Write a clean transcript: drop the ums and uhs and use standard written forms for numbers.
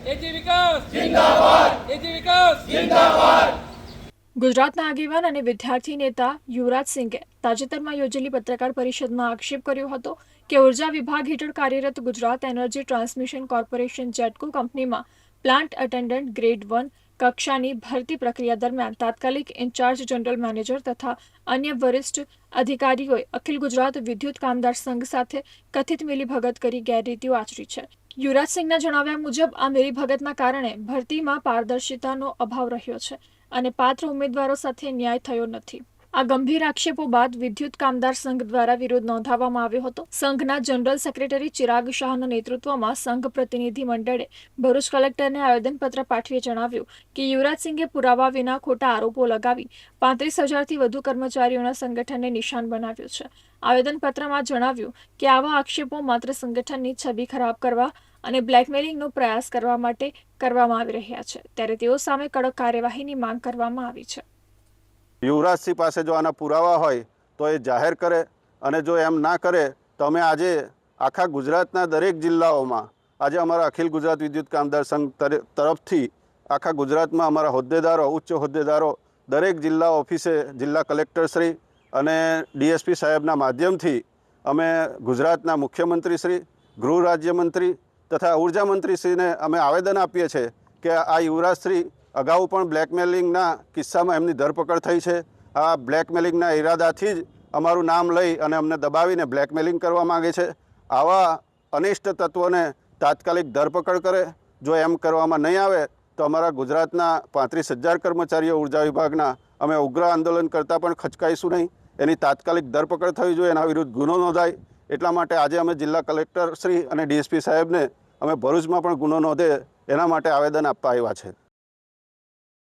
એજી વિકાસ જિંદાબાદ, એજી વિકાસ જિંદાબાદ। ગુજરાતના આગેવાન અને વિદ્યાર્થી નેતા યુવરાજ સિંઘે તાજેતરમાં યોજેલી પત્રકાર પરિષદમાં આક્ષેપ કર્યો હતો કે ઉર્જા વિભાગ હેઠળ કાર્યરત Gujarat energy transmission corporation GETCO કંપનીમાં પ્લાન્ટ અટેન્ડન્ટ ગ્રેડ 1 કક્ષાની ભરતી પ્રક્રિયા દરમિયાન તાત્કાલિક ઇન્ચાર્જ જનરલ મેનેજર તથા અન્ય વરિષ્ઠ અધિકારીઓએ અખિલ ગુજરાત વિદ્યુત કામદાર સંઘ સાથે કથિત મિલીભગત કરી ગેરરીતિઓ આચરી છે। યુવરાજ સિંઘના જણાવ્યા મુજબ આ મિલીભગતના કારણે ભરતીમાં પારદર્શિતાનો અભાવ રહ્યો છે અને પાત્ર ઉમેદવારો સાથે ન્યાય થયો નથી। આ ગંભીર આક્ષેપો બાદ વિદ્યુત કામદાર સંઘ દ્વારા વિરોધ નોંધાવવામાં આવ્યો હતો। સંઘના જનરલ સેક્રેટરી ચિરાગ શાહના નેતૃત્વમાં સંઘ પ્રતિનિધિ મંડળે ભરૂચ કલેક્ટરને આવેદનપત્ર પાઠવી જણાવ્યું કે યુવરાજ સિંઘે પુરાવા વિના ખોટા આરોપો લગાવી 35,000થી વધુ કર્મચારીઓના સંગઠનને નિશાન બનાવ્યું છે। આવેદનપત્રમાં જણાવ્યું કે આવા આક્ષેપો માત્ર સંગઠનની છબી ખરાબ કરવા અને બ્લેકમેલિંગનો પ્રયાસ કરવા માટે કરવામાં આવી રહ્યા છે, ત્યારે તેઓ સામે કડક કાર્યવાહીની માંગ કરવામાં આવી છે। યુવરાજસિંહ પાસે જો આના પુરાવા હોય તો એ જાહેર કરે, અને જો એમ ના કરે તો અમે આજે આખા ગુજરાતના દરેક જિલ્લાઓમાં આજે અમારા અખિલ ગુજરાત વિદ્યુત કામદાર સંઘ તરફથી આખા ગુજરાતમાં અમારા હોદ્દેદારો, ઉચ્ચ હોદ્દેદારો દરેક જિલ્લા ઓફિસે જિલ્લા કલેક્ટરશ્રી અને ડીએસપી સાહેબના માધ્યમથી અમે ગુજરાતના મુખ્યમંત્રીશ્રી, ગૃહ રાજ્યમંત્રી તથા ઉર્જા મંત્રીશ્રીને અમે આવેદન આપીએ છીએ કે આ યુવરાજશ્રી અગાઉ પણ બ્લેકમેલિંગના કિસ્સામાં એમની ધરપકડ થઈ છે। આ બ્લેકમેલિંગના ઈરાદાથી જ અમારું નામ લઈ અને અમને દબાવીને બ્લેકમેલિંગ કરવા માગે છે। આવા અનિષ્ટ તત્વોને તાત્કાલિક ધરપકડ કરે। જો એમ કરવામાં નહીં આવે તો અમારા ગુજરાતના 35,000 કર્મચારીઓ ઉર્જા વિભાગના અમે ઉગ્ર આંદોલન કરતાં પણ ખચકાઈશું નહીં। એની તાત્કાલિક ધરપકડ થવી જોઈએ, એના વિરુદ્ધ ગુનો નોંધાય। એટલા માટે આજે અમે જિલ્લા કલેક્ટર શ્રી અને ડીએસપી સાહેબને અમે ભરૂચમાં પણ ગુનો નોંધે એના માટે આવેદન આપવા આવ્યા છે।